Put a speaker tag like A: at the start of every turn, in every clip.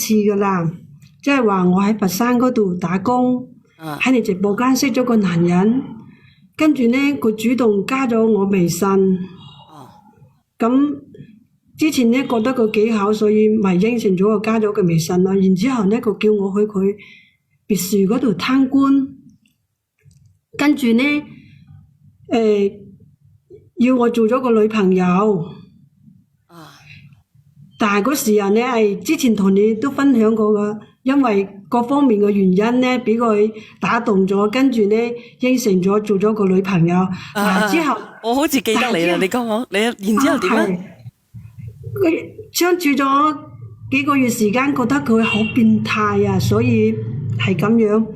A: 次噶啦，即係話我喺佛山嗰度打工，喺你直播間識咗個男人，跟住呢，佢主動加咗我微信，咁之前呢覺得佢幾好，所以咪應承咗我加咗佢微信咯。然之後呢，佢叫我去佢別墅嗰度參觀，跟住呢，要我做咗個女朋友。但係嗰時候呢，係之前同你都分享過噶，因為各方面嘅原因呢，俾佢打動咗，跟住呢應承咗做咗個女朋友。之後
B: 我好似記得你啦，你講我，你然之後點咧？
A: 佢相處咗幾個月時間，覺得佢好變態啊，所以係咁樣。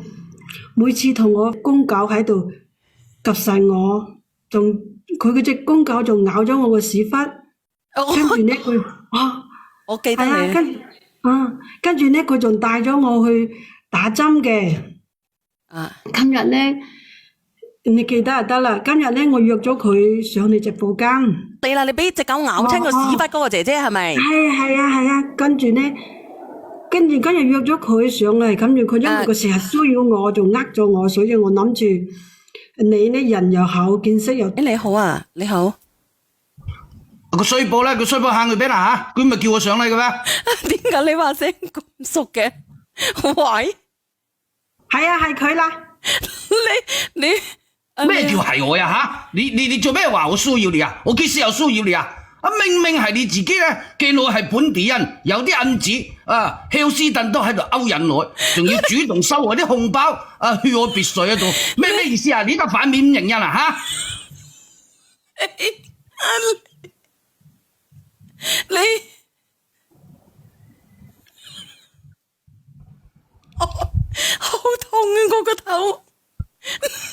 A: 每次同我公狗喺度及實我，仲佢嗰隻公狗仲咬咗我個屎忽，跟住呢佢
B: 我記得你。
A: 跟住呢，佢仲帶咗我去打針嘅。今日呢，你記得就得啦。今日呢，我約咗佢上你直播間。
B: 你啦，你俾隻狗咬親個屎忽嗰個姐姐係咪？
A: 係啊。跟住今日約咗佢上嚟，跟住佢因為佢成日騷擾我，仲呃咗我，所以我諗住你呢人又好，見識又。
B: 你好啊，你好。
C: 個衰寶咧，個衰寶喊佢俾啦吓，佢咪叫我上嚟嘅咩？
B: 點解你話聲咁熟嘅？喂，
A: 係啊，係佢啦。
B: 你
C: 咩叫係我呀吓？你做咩話我騷擾你啊？我幾時有騷擾你啊？明明係你自己咧，見我係本地人，有啲銀紙休斯頓都喺度勾引我，仲要主動收我啲紅包去我別墅嗰度，咩意思啊？你個反面認人啊吓？
B: 你好痛啊！我個頭，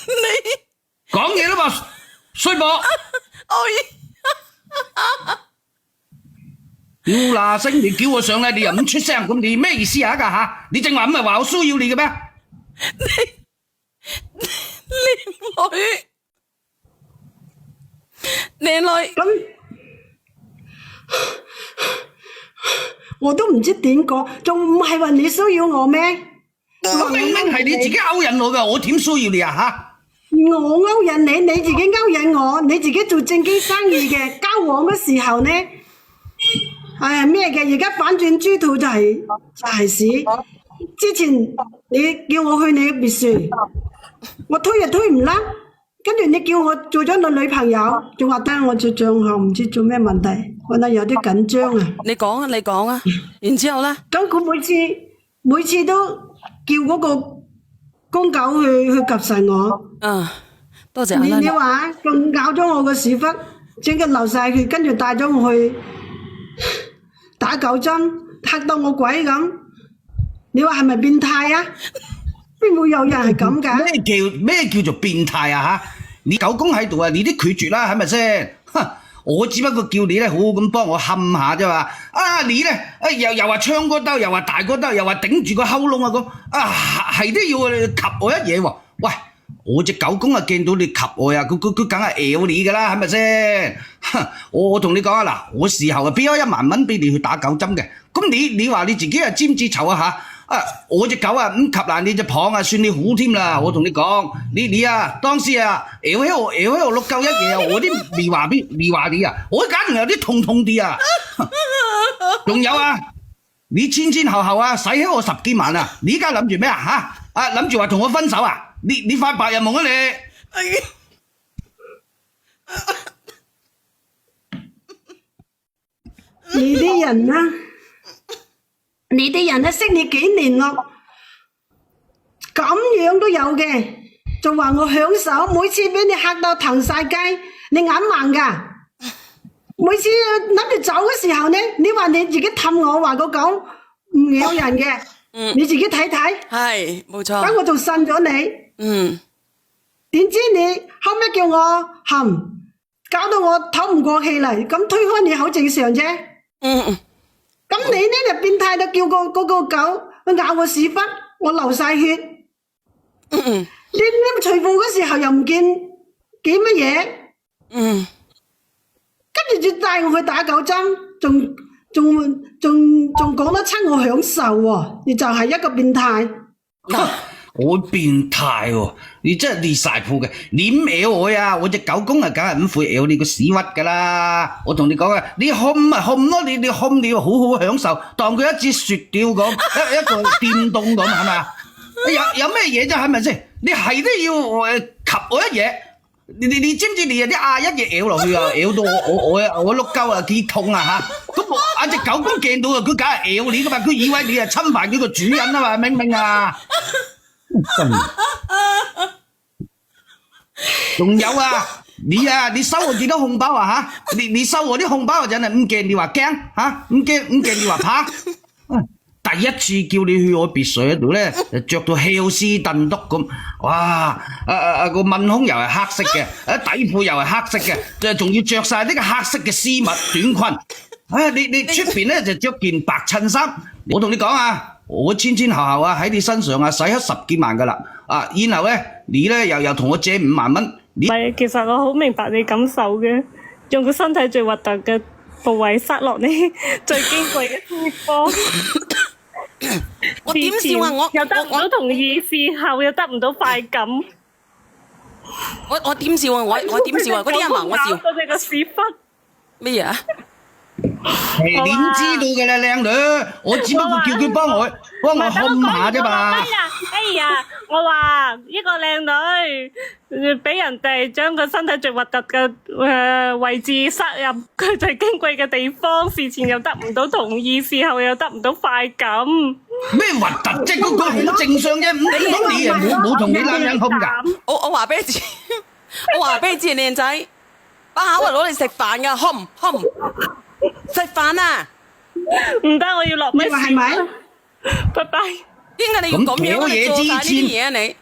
B: 你
C: 講嘢啦嘛，衰寶！屌嗱聲，你叫我上嚟，你又唔出聲，咁你咩意思啊？吓，你正話唔係話我騷擾你嘅咩？
B: 你女
A: 咁。我都唔知點講，仲唔係話你騷擾我咩？
C: 明明係你自己勾引我噶，我點騷擾你啊吓？
A: 我勾引你，你自己勾引我，你自己做正經生意嘅，交往嘅時候呢，咩嘅？而家反轉豬肚就係屎。之前你叫我去你嘅別墅，我推又推唔甩，跟住你叫我做咗女朋友，仲話單我做賬號，唔知做咩問題，可能有啲緊張啊。
B: 你講啊，然之後咧，
A: 咁佢每次都叫嗰個公狗去及實我。
B: 多謝
A: 你話仲咬咗我個屎忽，整個流晒血，跟住帶咗我去打狗針，嚇到我鬼咁。你話係咪變態啊？邊會有人係咁㗎？
C: 咩叫做變態啊吓？你狗公喺度啊，你都拒絕啦，係咪先？我只不過叫你咧，好好咁幫我冚下啫嘛。你咧，又話唱歌兜，又話大歌兜，又話頂住個喉嚨啊咁。係都要及我一嘢喎。喂，我隻狗公啊，見到你及我呀，佢梗係咬你噶啦，係咪先？我同你講啊，嗱，我事後啊俾咗1萬蚊俾你去打狗針嘅。咁你話你自己啊尖子臭啊吓？我隻狗啊唔及嗱你隻蚌啊，算你好添啦！我同你講，你啊當時啊咬喺我碌鳩一嘢啊，我啲未話你啊，我簡直有啲痛啲啊！仲有啊，你前後啊使喺我10幾萬啊！你而家諗住咩啊吓？諗住話同我分手啊？你發白日夢啊
A: 你！你啲人啊！你啲人識你幾年咯，咁樣都有嘅，仲話我享受，每次俾你嚇到騰晒雞，你眼盲噶。每次諗住走嘅時候呢，你話你自己氹我話個狗唔咬人嘅，你自己睇睇。
B: 係，冇錯。
A: 咁我仲信咗你。點知你後尾叫我含，搞到我唞唔過氣嚟，咁推開你好正常啫。咁你呢就變態到叫嗰個狗去咬我屎忽，我流晒血。你除褲嗰時候又唔見幾乜嘢，跟住就帶我去打狗針，仲仲講得出我享受喎，你就係一個變態。
C: 我變態喎，你真係裂晒譜嘅，你唔咬我呀，我隻狗公啊，梗係唔會咬你個屎忽噶啦！我同你講啊，你冚咪冚咯，你冚你好好享受，當佢一支雪條咁，一個電動咁係咪？有咩嘢啫？係咪先？你係都要及我一嘢，你知唔知你有啲一嘢咬落去啊，咬到我碌鳩啊幾痛啊嚇！咁我隻狗公見到啊，佢梗係咬你噶嘛，佢以為你係侵犯佢個主人啊嘛，明唔明啊？仲有啊，你收我幾多紅包啊吓？你收我啲紅包嗰陣啊，唔驚你話驚吓，唔驚你話怕。第一次叫你去我別墅嗰度咧，着到孝斯頓篤咁，哇！個問胸又係黑色嘅，底褲又係黑色嘅，仲要着晒呢個黑色嘅絲襪短裙。你出邊咧就着件白襯衫。我同你講啊。我前後啊喺你身上啊使咗10幾萬噶啦，然後咧你咧又同我借5萬蚊。
D: 唔係，其實我好明白你感受嘅，用個身體最核突嘅部位塞落你最矜貴嘅地方。
B: 我點笑啊？我
D: 又得唔到同意，事後又得唔到快感。
B: 我點笑啊？我點笑啊？嗰啲人話我笑。
D: 嗰隻個屎忽
B: 咩嘢啊？
C: 係點知道嘅啦，靚女，我只不過叫佢幫我冚下啫嘛。
D: 哎呀，我話呢個靚女俾人哋將個身體最核突嘅位置塞入佢最矜貴嘅地方，事前又得唔到同意，事後又得唔到快感。
C: 咩核突啫？嗰個好正常嘅，唔通你啊冇同你男人冚㗎？
B: 我話俾你知，我話俾你知，靚仔，把口係攞嚟食飯㗎，冚食飯啊！
D: 唔得，我要落咩？
A: 係咪？
D: 拜拜。
B: 點解你要咁樣嚟做晒呢啲嘢啊？你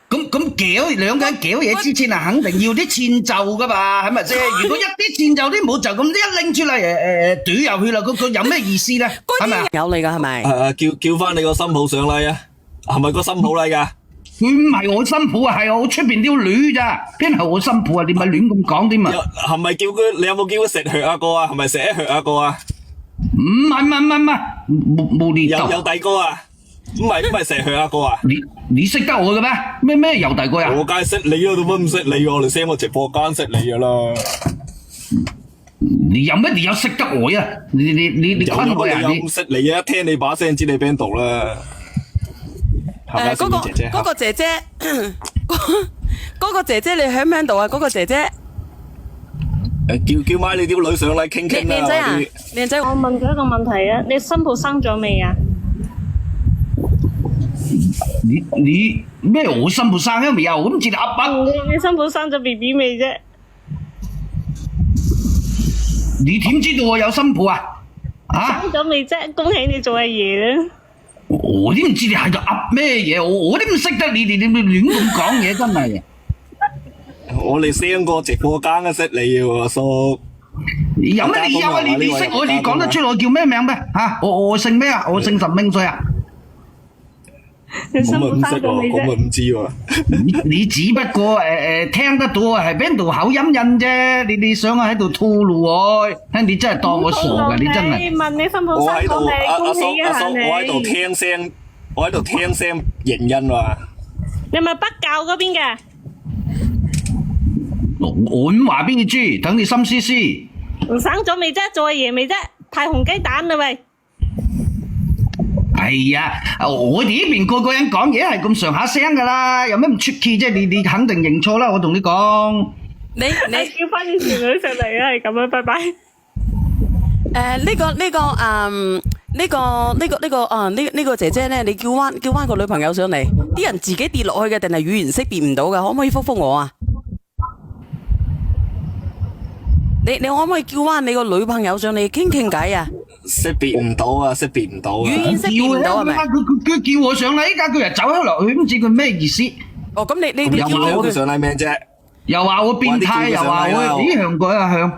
C: 咁兩個人攪嘢之前啊，肯定要啲遷就噶嘛，係咪先？如果一啲遷就都冇，就咁一拎出嚟懟入去啦，佢有咩意思咧？係咪？
B: 有你噶係咪？
E: 叫翻你個新抱上嚟啊！係咪個新抱嚟噶？
C: 佢唔係我新抱啊，係我出邊啲女咋？邊係我新抱啊？你咪亂咁講添啊！
E: 係咪叫佢？你有冇叫佢食血啊個啊？係咪食一血啊個啊？
C: 唔係，冇呢度。
E: 有第個啊？唔係食血啊個啊？
C: 你識得我嘅咩？咩有第個啊？
E: 我梗係識你啊，做乜唔識你啊？我哋 send 個直播間識你噶啦。
C: 你有乜理由識得我啊？你坤我啊？
E: 你唔識你啊？一聽你把聲知你邊度啦。
B: 嗰個姐姐，嗰個姐姐你響唔響度啊？嗰個姐姐，
E: 叫埋你啲女上嚟傾傾啦。
B: 靚仔啊，靚仔，
D: 我問佢一個問題啊，你新抱生咗未啊？
C: 你咩？我新抱生咗未啊？我唔知你噏乜。
D: 你新抱生咗 BB 未啫？
C: 你點知道我有新抱啊？
D: 生咗未啫？恭喜你做阿爺啦！
C: 我點唔知你喺度噏咩嘢？我都唔識得你哋，你亂咁講嘢真係。
E: 我哋send個直播間都識你喎，叔。
C: 有乜理由啊？你識我，你講得出我叫咩名咩？吓，我姓咩啊？我姓陳明水啊。
D: 你新抱生咗未
E: 咁咪
D: 啫？
E: 唔知喎。
C: 你只不過聽得到係邊度口音印啫，你想喺度套路我，你真係當我傻㗎，你真係。
D: 問你新抱
E: 我喺度，
D: 生咗未？
E: 阿
D: 恭喜一下
E: 叔，我喺度
D: 你！
E: 聽聲認印話。
D: 你係咪北滘嗰邊嘅？
C: 我唔話俾你知，等你心思思。
D: 生咗未啫？做阿爺未啫？派紅雞蛋啦喂！
C: 係啊，我哋呢邊個個人講嘢係咁上下聲噶啦，有咩唔出奇啫？你肯定認錯啦，我同你講。
B: 你
D: 叫翻啲少女上嚟啊！係咁樣，拜拜。
B: 呢個姐姐咧，你叫翻個女朋友上嚟，啲人自己跌落去嘅，定係語言識別唔到嘅？可唔可以覆我啊？你可唔可以叫翻你個女朋友上嚟傾傾偈啊？
E: 識別唔到啊！識別唔到啊！
B: 語言識別唔到係咪？
C: 佢叫我上嚟，依家佢又走咗落去，唔知佢咩意思。
B: 哦，咁你叫佢
E: 我上嚟咩啫？
C: 又話我變態，又話我呢向嗰一向。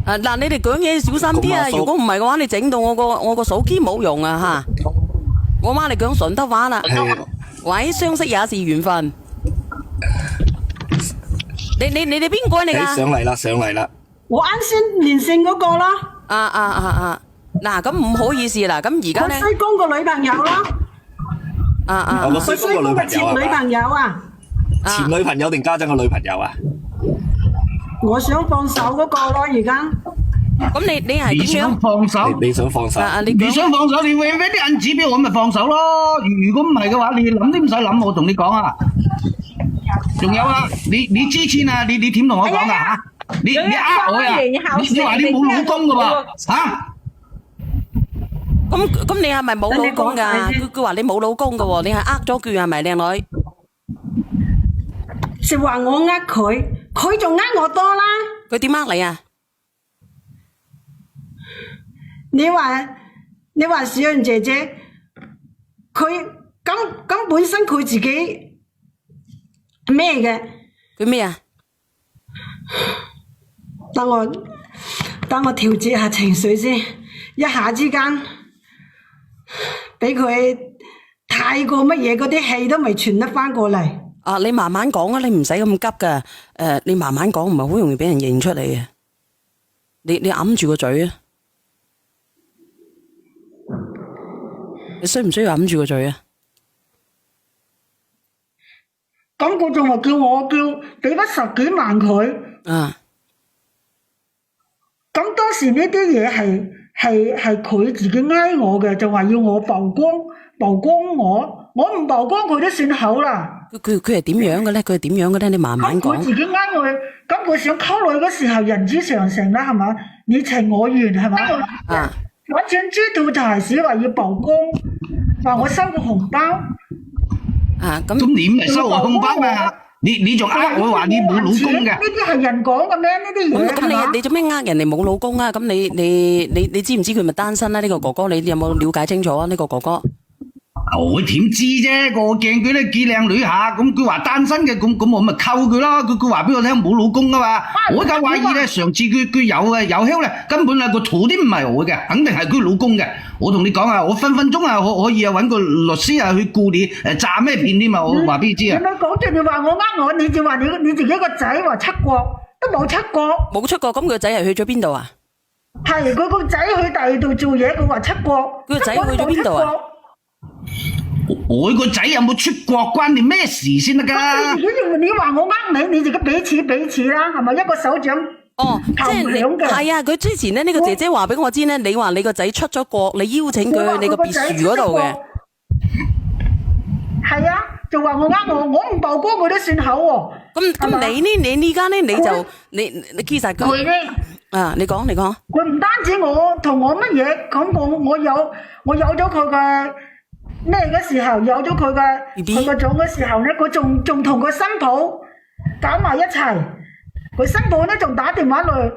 B: 嗱，你哋講嘢小心啲啊！如果唔係嘅話，你整到我個手機冇用啊吓！我媽你講順德話啦。喂，相識也是緣分。你哋邊個嚟㗎？
E: 上嚟啦！
A: 我啱先連線嗰個啦。
B: 嗱，咁唔好意思啦，咁而家
A: 佢
B: 咧，
A: 西公個女朋友咯，
E: 我
A: 佢西
E: 西公個女
A: 公嘅前女
E: 朋友係嘛？
A: 朋友啊，
E: 前女朋友定家陣個女朋友啊？
A: 我想放手嗰個咯，而家
B: 咁你係
C: 你想
B: 點樣？
C: 放手？
E: 你想放手？
C: 你
B: 你講
C: 想放手，你俾啲銀紙俾我咪放手咯。如果唔係嘅話，你諗都唔使諗，我同你講啊。仲有啊，你之前啊，你點同我講噶嚇？你呃我呀？你話你冇老公噶喎嚇？
B: 咁你係咪冇老公㗎？
A: 你講快啲
B: 佢話你冇老公㗎喎，你係呃咗佢係咪靚女？
A: 就話我呃佢，佢仲呃我多啦。
B: 佢點呃你啊？
A: 你話小潤姐姐，佢咁本身佢自己咩嘅？
B: 佢咩啊？
A: 等我調節下情緒先，一下之間俾佢太過乜嘢嗰啲氣都未傳得翻過嚟。
B: 啊，你慢慢講啊，你唔使咁急噶。你慢慢講，唔係好容易俾人認出嚟嘅。你揞住個嘴啊！你需唔需要揞住個嘴啊？
A: 咁佢仲話叫我俾翻10幾萬佢。
B: 啊！
A: 咁當時呢啲嘢係佢自己呃我嘅，就話要我曝光我唔曝光佢都算好啦。
B: 佢係點樣嘅咧？佢係點樣嘅咧？你慢慢講。
A: 咁佢自己呃我，咁佢想溝女嗰時候人之常情啦，係嘛？你情我願係嘛？
B: 啊！
A: 完全知道就係只話要曝光，話我收個紅包。
B: 啊！咁
C: 咁你咪收我紅包嘛？你仲呃我話你冇老公嘅？
A: 呢啲係人講嘅咩？呢啲嘢係嘛？
B: 你做咩呃人哋冇老公啊？咁你知唔知佢咪單身啊？呢個哥哥你有冇了解清楚啊？呢個哥哥。
C: 我點知啫？我見佢咧幾靚女下，咁佢話單身嘅，咁我咪溝佢咯。佢話俾我聽冇老公啊嘛。我就懷疑咧，上次佢有嘅有香咧，根本係個圖啲唔係我嘅，肯定係佢老公嘅。我同你講啊，我分分鐘啊可以啊揾個律師啊去告你詐咩騙添啊！我話俾你知啊。
A: 你咪講住你話我呃我，你就話你自己個仔話出國都冇出國。
B: 冇出國，咁佢個仔係去咗邊度啊？
A: 係佢個仔去第二度做嘢，佢話出國。
B: 佢個仔去咗邊度啊？
C: 我個仔有冇出國關你咩事先得㗎？
A: 你話我呃你，你自己彼此啦，係咪一個手掌？
B: 哦，即係你係啊！佢之前咧呢個姐姐話俾我知咧，你話你個仔出咗國，你邀請佢去你個別墅嗰度嘅。
A: 係啊，就話我呃我唔曝光佢都算好喎。
B: 咁你依家咧你就你其實佢
A: 咧
B: 啊，你講。
A: 佢唔單止我同我乜嘢，咁我有咗佢嘅咩嘅時候，有咗佢嘅種嘅時候咧，佢仲同佢新抱搞埋一齊。佢新抱咧仲打電話嚟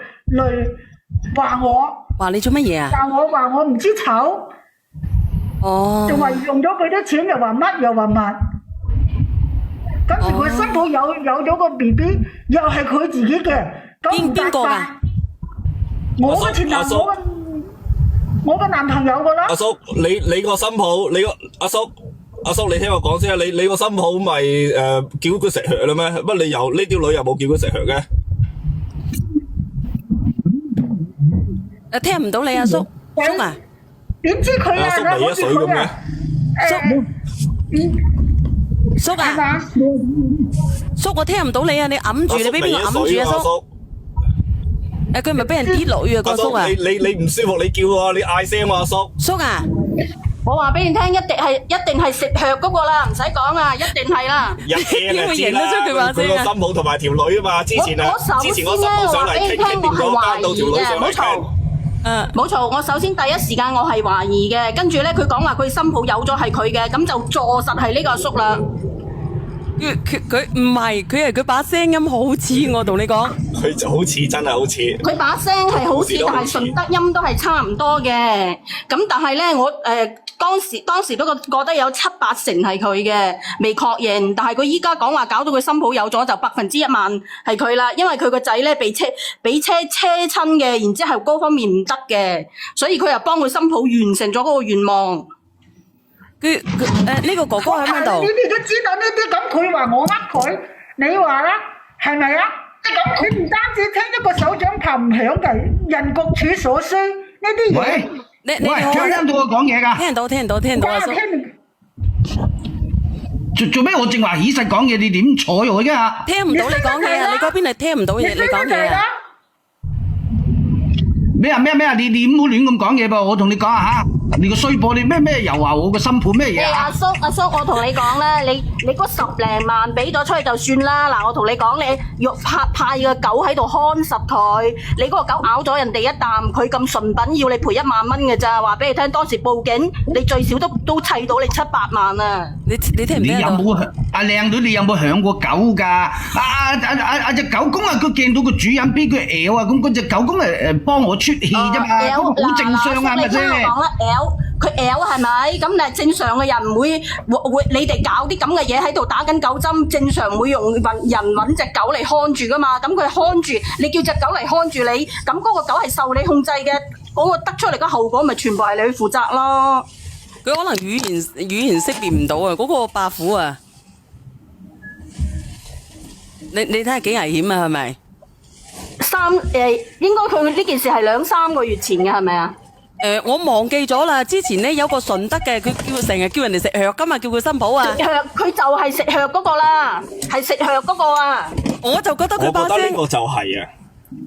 A: 話我，
B: 話你做乜嘢啊？
A: 話我唔知醜，
B: 哦，
A: 仲話用咗佢啲錢，又話乜又話乜。跟住佢新抱有咗個 BB，又係佢自己嘅。
B: 邊個㗎？
A: 我嘅前男友，我嘅男朋友㗎啦。
E: 阿叔，你個新抱，你個阿叔，你聽我講先啊！你個新抱咪叫佢食血啦咩？乜你又呢條女又冇叫佢食血嘅？
B: 聽唔到你阿叔啊？
A: 點知佢啊？
E: 阿叔咪一水咁嘅。
B: 叔啊！叔，我聽唔到你啊！你揞住，你俾邊個揞住啊？叔，佢咪俾人跌落去啊？個叔啊！
E: 你唔舒服，你叫啊！你嗌聲啊！叔，
B: 叔啊！
F: 我話俾你聽，一定係食血嗰個啦，唔使講啊，一定係啦。
E: 一聽就知啦，佢個新抱同埋條女啊嘛，之前我新抱上嚟傾掂咗，單到條女上嚟傾。
F: 冇錯，我首先第一時間我係懷疑嘅，跟住咧佢講話佢新抱有咗係佢嘅，咁就坐實係呢個阿叔啦。
B: 佢唔係，佢係佢把聲音好似，我同你講。
E: 佢就好似真係好似。佢
F: 把聲係好似，但係順德音都係差唔多嘅。咁但係咧，我當時都覺得有7、8成係佢嘅，未確認。但係佢依家講話搞到佢新抱有咗，就100%係佢啦。因為佢個仔咧俾車親嘅，然之後嗰方面唔得嘅，所以佢又幫佢新抱完成咗嗰個願望。呢
B: 個哥哥喺邊度？
A: 你哋都知道呢啲，咁佢話我呃佢，你話啦，係咪啊？咁佢唔單止聽一個手掌拍唔響嘅，人各處所需呢啲嘢。
C: 喂，聽唔聽到我講嘢㗎？
B: 聽到阿叔。
C: 做咩？我正話起勢講嘢，你點睬我啫？
B: 聽唔到你講嘢啊！你嗰邊係聽唔到嘢，你講嘢啊！
C: 咩啊？你唔好亂咁講嘢噃！我同你講下嚇，你個衰婆，你咩又話我個新抱咩嘢啊？
F: 阿叔，我同你講咧，你嗰10零萬俾咗出去就算啦。嗱，我同你講，你要派個狗喺度看實佢，你嗰個狗咬咗人哋一啖，佢咁純品，要你賠1萬蚊嘅咋？話俾你聽，當時報警，你最少都砌到你7、8萬啊！
B: 你聽唔聽到？
C: 你有冇阿靚女？你有冇響過狗㗎？隻狗公啊，佢見到個主人俾佢咬啊，咁嗰隻狗公幫我出氣啫嘛，咁好正常啊，係咪先？
F: 佢咬係咪？咁但係正常嘅人唔會你哋搞啲咁嘅嘢喺度打緊狗針，正常會用人揾隻狗嚟看住噶嘛。咁佢看住，你叫隻狗嚟看住你，咁嗰個狗係受你控制嘅，嗰個得出嚟嘅後果咪全部係你去負責咯。
B: 佢可能語言識別唔到啊！嗰個白虎啊，你睇下幾危險啊？係咪？
F: 應該佢呢件事係2、3個月前嘅係咪啊？
B: 我忘記咗啦。之前咧有個順德嘅，佢成日叫人哋食藥，今日叫佢新抱啊。
F: 食藥，佢就係食藥嗰個啦，係食藥嗰個啊。
B: 我就覺得佢把聲。
E: 我覺得呢個就係啊。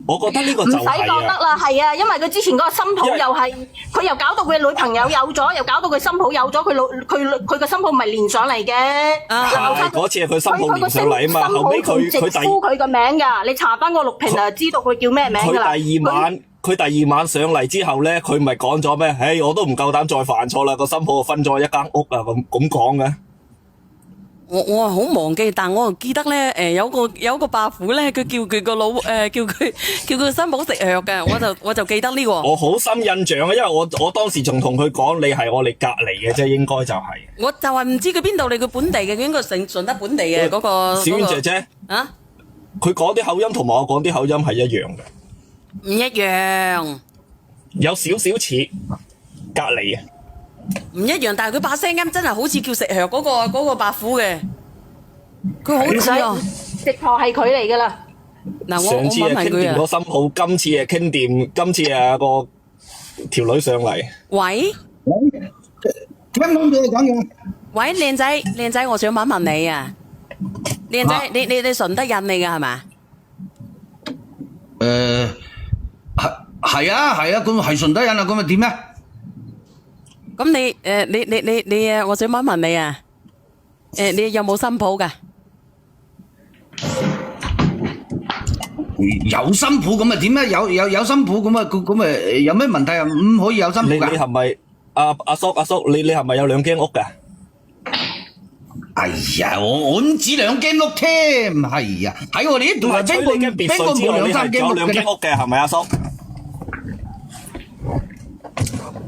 E: 我覺得呢個就係啊。唔使
F: 覺得啦，係啊，因為佢之前嗰個新抱又係，佢又搞到佢女朋友有咗，又搞到佢新抱有咗，佢個新抱咪連上嚟嘅。
E: 係嗰次係佢新抱連上嚟啊嘛，後尾佢
F: 直呼佢個名㗎，你查翻個錄屏就知道佢叫咩名㗎啦。
E: 佢第二晚上嚟之後咧，佢咪講咗咩？唉，我都唔夠膽再犯錯啦！個新抱分咗一間屋啊，咁講嘅。
B: 我係好忘記，但我又記得咧，有個伯父咧，佢叫佢個叫佢新抱食藥嘅，我就記得呢個。
E: 我好深印象啊，因為我當時仲同佢講，你係我哋隔離嘅啫，應該就係。
B: 我就係唔知佢邊度嚟，佢本地嘅，佢應該順德本地嘅嗰個。
E: 小婉姐姐
B: 啊，
E: 佢講啲口音同埋我講啲口音係一樣嘅。
B: 唔一樣，
E: 有少少似隔離啊。
B: 唔一樣，但係佢把聲音真係好似叫食藥嗰個伯虎嘅，佢好似啊，
F: 直頭係佢嚟噶啦。
B: 嗱，
E: 上次係傾掂個新抱，今次係傾掂，今次係個條女上嚟。
B: 喂，
C: 聽唔聽到你講嘢？
B: 喂，靚仔，我想問問你啊，靚仔，你順德人嚟噶係咪？
C: 係啊，咁係順德人啊，咁咪點咧？
B: 咁你我想問問你啊，你有冇新抱噶？
C: 有新抱咁咪點咧？有新抱咁啊，有咩問題啊？唔可以有新抱㗎？
E: 你係咪阿叔？你係咪有2間屋㗎？
C: 哎呀，我唔止2間屋添，係啊，喺我哋呢度係邊個冇2、3間屋嘅？
E: 有2間屋嘅係咪阿叔？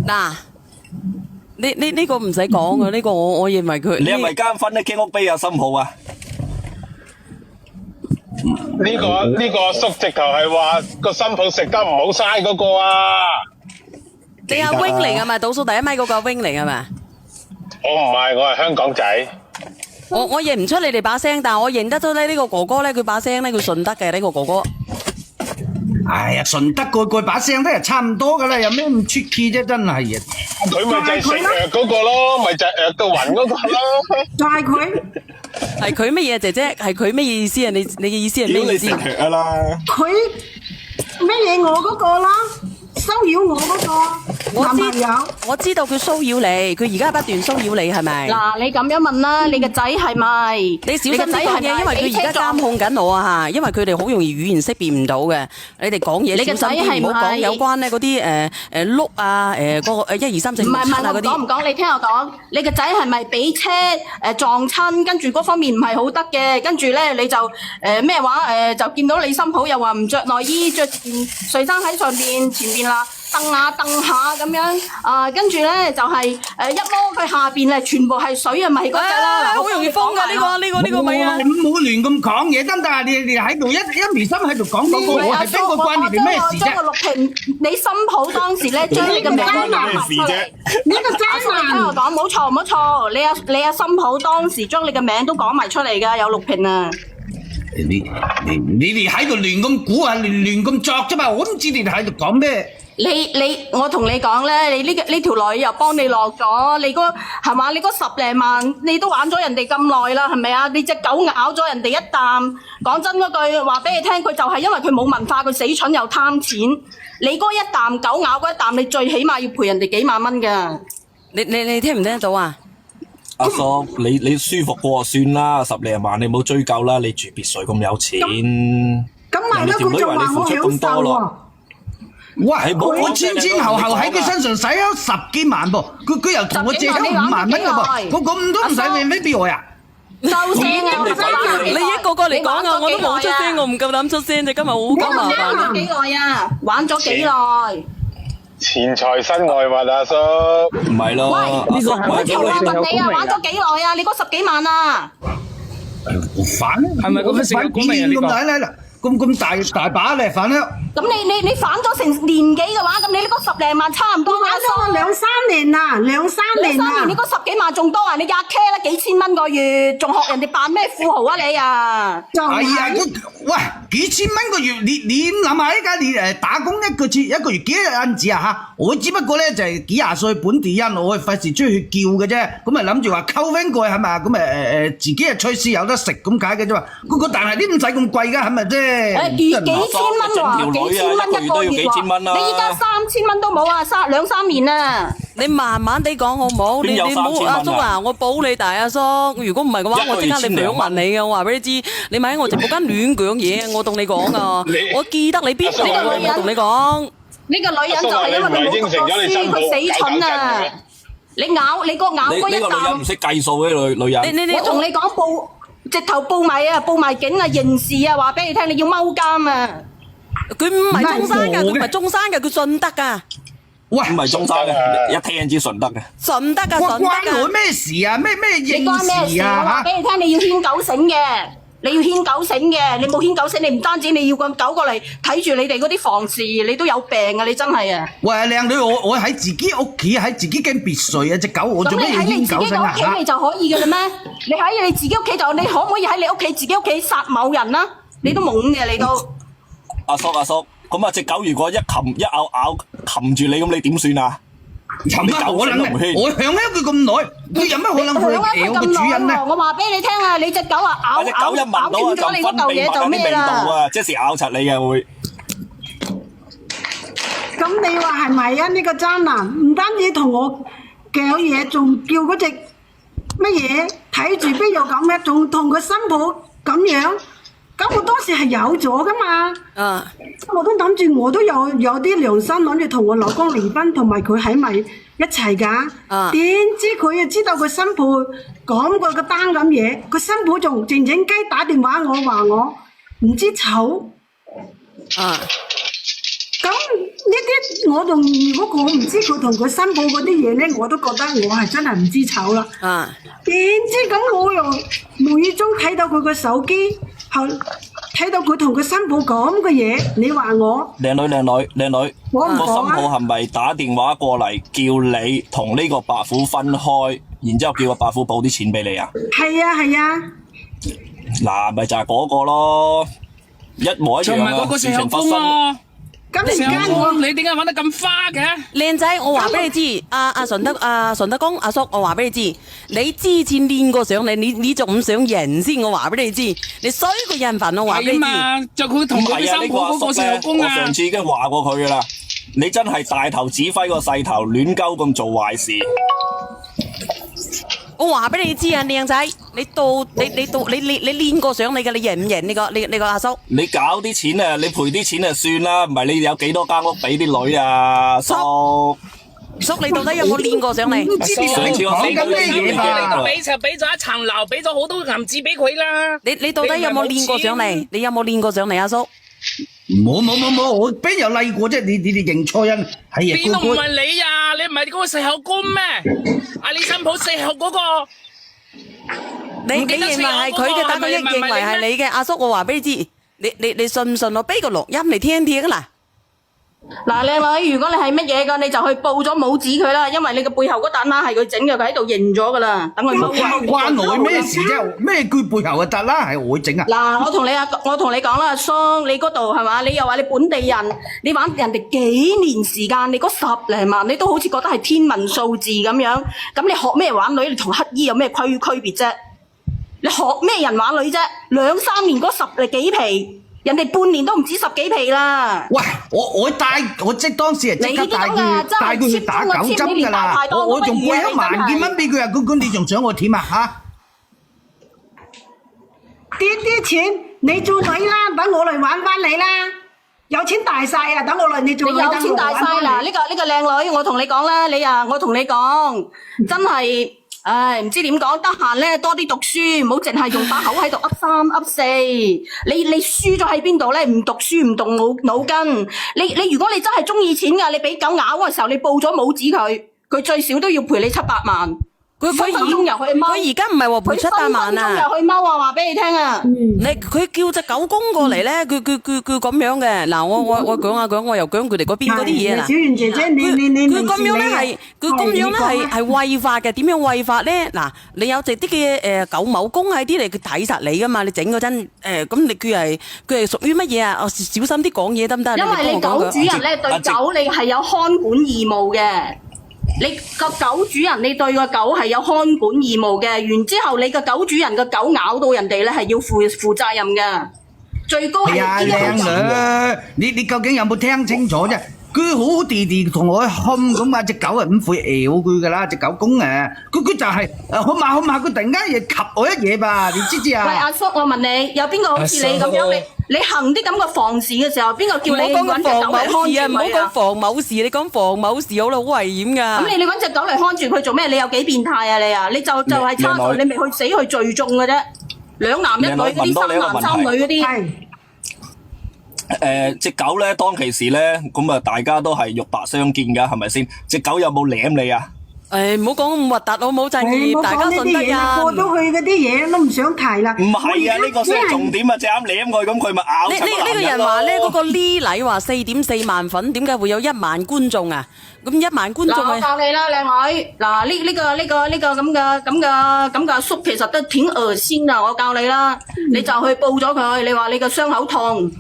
B: 嗱，呢個唔使講嘅，呢個我認為佢。
E: 你係咪間分1間屋俾阿新抱啊？
G: 呢個阿叔直頭係話個新抱食得唔好嘥嗰個啊！
B: 你阿 wing 嚟㗎嘛？倒數第1米嗰個阿 wing 嚟㗎嘛？
G: 我唔係，我係香港仔。
B: 我認唔出你哋把聲，但係我認得到咧呢個哥哥咧，佢把聲咧，佢順德嘅呢個哥哥。
C: 哎呀，順德個把聲都係差唔多噶啦，有咩唔出奇啫？真係啊！
G: 佢咪就係食藥嗰個咯，咪就係到暈嗰個咯。
A: 就係佢，
B: 係佢乜嘢姐姐？係佢乜意思啊？你嘅意思係咩意思？
E: 屌你食藥啦！
A: 佢咩嘢我嗰個啦，騷擾我嗰個男朋友。
B: 我知道佢騷擾你，佢而家不斷騷擾你係咪？
F: 嗱，你咁樣問啦，你個仔係咪？
B: 你小心啲講嘢，因為佢而家監控緊我啊嚇，因為佢哋好容易語言識別唔到嘅。你哋講嘢小心啲，唔好講有關咧嗰啲碌啊嗰個1、2、3、4、5、7啊嗰啲。
F: 唔講，你聽我講，你個仔係咪俾車撞親，跟住嗰方面唔係好得嘅，跟住咧你就咩話就見到你新抱又話唔着內衣，着件睡衫喺上邊前邊啦。蹬下咁樣，跟住咧就係一摸佢下邊咧，全部係水啊，咪嗰隻啦，
B: 好容易瘋㗎呢個咪啊！
C: 你唔好亂咁講嘢得唔得啊？你喺度一微心喺度講嗰個，我係邊個關你哋咩事啫？
F: 將個錄屏，你新抱當時咧將你嘅名講埋出嚟。
A: 呢個渣男，
F: 聽我講，冇錯，你阿新抱當時將你嘅名都講埋出嚟㗎，有錄屏啊！
C: 你哋喺度亂咁估啊，亂咁作啫嘛！我唔知你哋喺度講咩。
F: 我同你講咧，你呢條女又幫你落咗，你係嘛？你嗰10零萬，你都玩咗人哋咁耐啦，係咪啊？你隻狗咬咗人哋一啖，講真嗰句話俾你聽，佢就係因為佢冇文化，佢死蠢又貪錢。你嗰一啖狗咬嗰一啖，你最起碼要賠人哋幾萬蚊㗎。
B: 你聽唔聽得到啊？
E: 阿叔，你舒服過算啦，10零萬你冇追究啦，你住別墅咁有錢，
A: 咁咪咯，佢就話我享受喎。
C: 喂，我前後喺佢身上使咗10幾萬噃，佢又同我借咗5萬蚊嘅噃，我咁都唔使免費俾我呀？
F: 就正啊！
B: 你一個個嚟講啊，我都冇出聲，我唔夠膽出聲啫，今日好咁麻煩。
F: 玩咗幾耐啊？玩咗幾耐？
G: 錢財身外物，阿叔。
E: 唔係咯，阿叔，
F: 我就話問你啊，玩咗幾耐啊？你嗰10幾萬啊？
C: 反係咪咁反幾年咁大咧？咁大把咧反咧？
F: 咁你反咗成年幾嘅話，咁你呢個10零萬差唔多
A: 玩咗我2、3年啦，2、3年啦。
F: 你嗰10幾萬仲多啊？你壓 K 啦，幾千蚊個月，仲學人哋扮咩富豪啊你啊？
C: 哎呀，喂，幾千蚊個月，你諗下依家你打工一個月幾多銀紙啊嚇？我只不過咧就係幾廿歲本地人，我費事出去叫嘅啫，咁咪諗住話溝翻過係咪？咁自己係隨時有得食咁解嘅啫嘛。但係呢唔使咁貴㗎，係咪啫？
F: 幾千蚊喎，幾千蚊一個月喎，你依家3000蚊都冇啊，2、3年啊！
B: 你慢慢地講好唔好？你唔好阿叔啊，我保你大阿叔。如果唔係嘅話，我即刻你兩問你嘅。我話俾你知，你咪喺我直播間亂講嘢，我同你講啊！我記得你邊度，我同你講。
F: 呢個女人就係因為佢冇讀過書，佢死蠢啊！你咬嗰一
E: 呢個女人唔識計數嘅女人。
F: 我同你講直頭報埋警啊，刑事啊，話俾你聽，你要踎監啊！
B: 佢唔係中山㗎，佢唔係中山㗎，佢順德㗎。
C: 喂，
E: 唔係中山嘅，一聽知順德嘅。
B: 順德㗎，順德㗎。
C: 關我咩事啊？咩刑事啊？
F: 我話俾你聽，你要牽狗繩嘅，你要牽狗繩嘅，你冇牽狗繩，你唔單止你要個狗過嚟睇住你哋嗰啲房事，你都有病啊！你真係啊！
C: 喂，靚女，我喺自己屋企，喺自己間別墅啊，隻狗我做咩要牽狗繩啊？
F: 咁你喺你自己嘅屋企你就可以嘅啦咩？你喺你自己屋企就，你可唔可以喺你屋企自己屋企殺某人啊？你都懵嘅，你都。
E: 阿叔，咁啊隻狗如果一咬擒住你，咁你點算啊？
C: 有乜可能咧？我響咗佢咁耐，佢有乜可能去咬個主人咧？
F: 我話俾你聽啊，你隻狗啊咬斷咗你嗰嚿嘢就咩啦？
E: 即時咬柒你嘅會。
A: 咁你話係咪啊？呢個渣男唔單止同我搞嘢，仲叫嗰隻乜嘢睇住邊度咁嘅，仲同佢新抱咁樣。咁我當時係有咗噶嘛，我都諗住我都有啲良心，諗住同我老公離婚，同埋佢喺埋一齊噶。點知佢又知道佢新抱講過個單咁嘢，佢新抱仲靜靜雞打電話我話我唔知醜。咁呢啲我仲如果我唔知佢同佢新抱嗰啲嘢咧，我都覺得我係真係唔知醜啦。點知咁我又無意中睇到佢個手機。睇到佢同佢新抱咁嘅嘢，你話我？靚
E: 女，個新抱係咪打電話過嚟叫你同呢個白虎分開，然之後叫個白虎補啲錢俾你啊？
A: 係啊。
E: 嗱，咪就係嗰個咯，一模一樣啊！事情發生。
A: 咁而家
H: 你點解玩得咁花嘅？
B: 靚仔，我話俾你知，阿順德公阿叔，我話俾你知，你之前練過上嚟，你仲唔想贏先？我話俾你知，你衰個人份，我話俾你知。
H: 就佢同佢新抱嗰個時候公啊！
E: 我上次已經話過佢噶啦，你真係大頭指揮個勢頭，亂鳩咁做壞事。
B: 我話俾你知啊，靚仔，你練過上嚟嘅，你贏唔贏你個阿叔？
E: 你搞啲錢啊，你賠啲錢就算啦，唔係你有幾多間屋俾啲女啊？叔，
B: 你到底有冇練過上嚟？
E: 上次我講緊咩嘢啊？
H: 俾咗一層樓，俾咗好多銀紙俾佢啦。
B: 你到底有冇練過上嚟？你有冇練過上嚟，阿叔？
C: 冇，我邊有嚟過啫？你哋認錯人係啊！
H: 邊度唔係你啊？你唔係嗰個細口公咩？你新抱細口嗰個，
B: 你認為係佢嘅，但佢亦認為係你嘅。阿叔，我話俾你知，你信唔信我俾個錄音嚟聽啦？
F: 嗱，靚女，如果你係乜嘢㗎，你就去報咗帽子佢啦，因為你個背後嗰笪啦係佢整嘅，佢喺度認咗㗎啦，等佢踎翻。
C: 關我咩事啫？咩佢背後嘅笪啦係我整啊？
F: 嗱，我同你講啦，阿叔，你嗰度係嘛？你又話你本地人，你玩人哋幾年時間，你嗰10零萬，你都好似覺得係天文數字咁樣。咁你學咩玩女？你同乞衣有咩區別啫？你學咩人玩女啫？2、3年嗰10幾皮。人哋半年都唔止10幾皮啦！
C: 喂，我即當時係即刻帶佢去打9針㗎啦！我仲背1萬幾蚊俾佢啊！咁你仲想我點啊？嚇！
A: 啲錢你做女啦，等我嚟玩翻你啦！有錢大晒啊！等我嚟你做女，
F: 你有錢大晒嗱！呢個靚女，我同你講啦，我同你講，真係。唉，唔知點講，得閒咧多啲讀書，唔好淨係用把口喺度噏3噏4。你輸咗喺邊度咧？唔讀書唔動腦筋。你如果你真係中意錢噶，你俾狗咬嘅時候，你報咗帽子佢最少都要賠你7、8萬。佢而
B: 家唔係話賠7、8萬啊！
F: 佢分分鐘又去踎啊！話俾你聽啊！
B: 佢叫隻狗公過嚟咧，佢咁樣嘅。嗱，我講我又講佢哋嗰邊嗰啲嘢啦。
A: 小圓姐姐，你
B: 佢咁樣咧係違法嘅。點樣違法咧？嗱，你有隻啲嘅狗某公喺啲嚟，佢睇實你噶嘛？你整嗰陣咁佢係屬於乜嘢啊？小心啲講嘢得唔得？
F: 因為你狗主人咧對狗你係有看管義務嘅。你個狗主人，你對個狗係有看管義務嘅，然之後你個狗主人個狗咬到人哋咧，係要負責任嘅，最高係
C: 呢一個靚女，你究竟有冇聽清楚啫？佢好地地同我冚咁啊！隻狗係唔會咬佢噶啦，隻狗公啊，佢就係好嘛，佢突然間又及我一嘢吧？你知唔知啊？
F: 喂，阿叔，我問你，有邊個好似你咁樣？你行啲咁嘅防事嘅時候，邊個叫你揾隻狗嚟看住佢啊？
B: 唔好講防某事，你講防某事好啦，好危險噶。
F: 咁你揾隻狗嚟看住佢做咩？你有幾變態啊你啊？你就係差在你未去死去聚眾嘅啫。2男1女嗰啲3男3女嗰啲。
E: 隻狗咧當其時咧，咁啊大家都係肉帛相見噶，係咪先？隻狗有冇舐你啊？
B: 唔好講咁核突好冇陣義，大家信得人。
A: 過咗去嗰啲嘢都唔想提啦。
E: 唔係啊，呢個先係重點啊！隻啱舐佢，咁佢咪咬實
B: 呢個人話咧，嗰個呢禮話4.4萬粉，點解會有1萬觀眾啊？咁1萬觀眾
F: 嗱，我教你啦，靚女。嗱，呢個咁嘅叔其實都挺惡心啊！我教你啦，你就去報咗佢，你話你個傷口痛。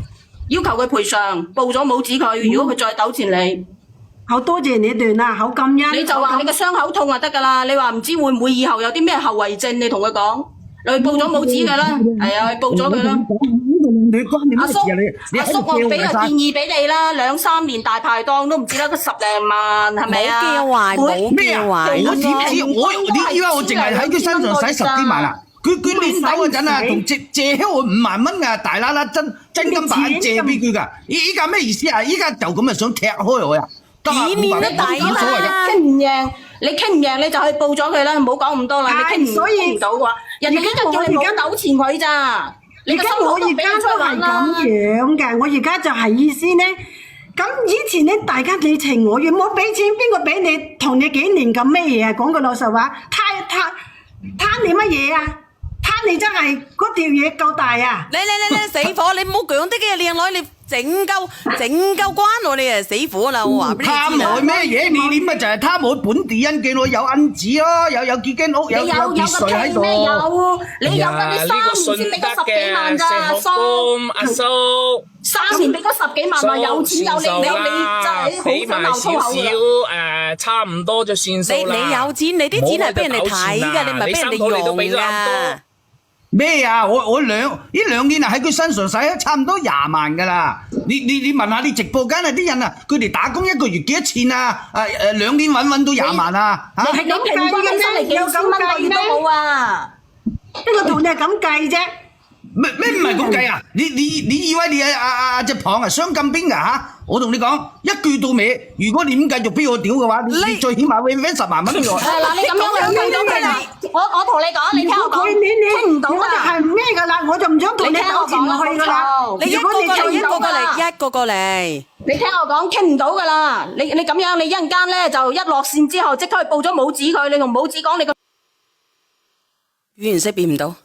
F: 要求佢賠償，報咗帽子佢。如果佢再糾纏你，
A: 好多謝你段啦，好感恩。
F: 你就話你個傷口痛就得噶啦。你話唔知會唔會以後有啲咩後遺症，你同佢講，你去報咗帽子佢啦。係啊，去報咗佢啦。阿叔，我俾個建議俾你啦，2、3年大排檔都唔止得個10零萬，係咪啊？
B: 冇叫壞，冇叫壞。
C: 我點知？你以為我淨係喺佢身上使10幾萬啊？佢練手嗰陣啊，同借我5萬蚊啊，大啦啦真金白銀借俾佢㗎。依家咩意思啊？依家就咁啊，想踢開我啊！
B: 以面都抵啦。
F: 傾唔贏，你傾唔贏你就去報咗佢啦，唔好講咁多啦。你傾唔到嘅話，人哋呢就叫你唔好糾纏佢咋。
A: 而家我而家都係咁樣嘅，我而家就係意思咧。咁以前咧，大家你情我願，冇俾錢，邊個俾你同你幾年咁咩嘢啊？講句老實話，貪你乜嘢啊？貪你真係嗰條嘢夠大啊！
B: 你死火！你唔好講啲嘅靚女，你整鳩關我你啊死火啦！我話俾你知啊！
C: 貪我咩嘢？你咪就係貪我本地人嘅，我有銀紙咯，有幾間屋，有別墅喺度。
F: 你有㗎？你3年先俾咗10幾萬咋，阿叔。
H: 阿叔
F: 3年俾咗10幾萬嘛，有錢有你真係
H: 俾埋少少差唔多就算數啦。
B: 你有錢，你啲錢係俾人哋睇㗎，你唔係俾人哋用㗎。
C: 咩啊？我呢2年啊喺佢身上使咗差唔多20萬噶啦。你問下你直播間啊啲人啊，佢哋打工1個月幾多錢啊？2年揾到20萬啊？嚇！
F: 你係咁平均起身嚟幾千蚊個月都冇啊？
A: 邊個同你係咁計啫？
C: 咩唔係咁計啊？你以為你隻龐啊雙金兵啊嚇？我同你講一句到尾，如果你唔繼續俾我屌嘅話，你最起碼會搵10萬蚊俾我。
F: 嗱，你咁樣傾到佢啦，我同你講，你聽我講，傾唔到
A: 我就係咩㗎啦，我就唔想同你糾纏落去㗎啦。
B: 你一個過嚟。
F: 你聽我講，傾唔到㗎啦。你咁樣，你一陣間咧就一落線之後，即刻去報咗帽子佢，你同帽子講你個
B: 語言識別唔到。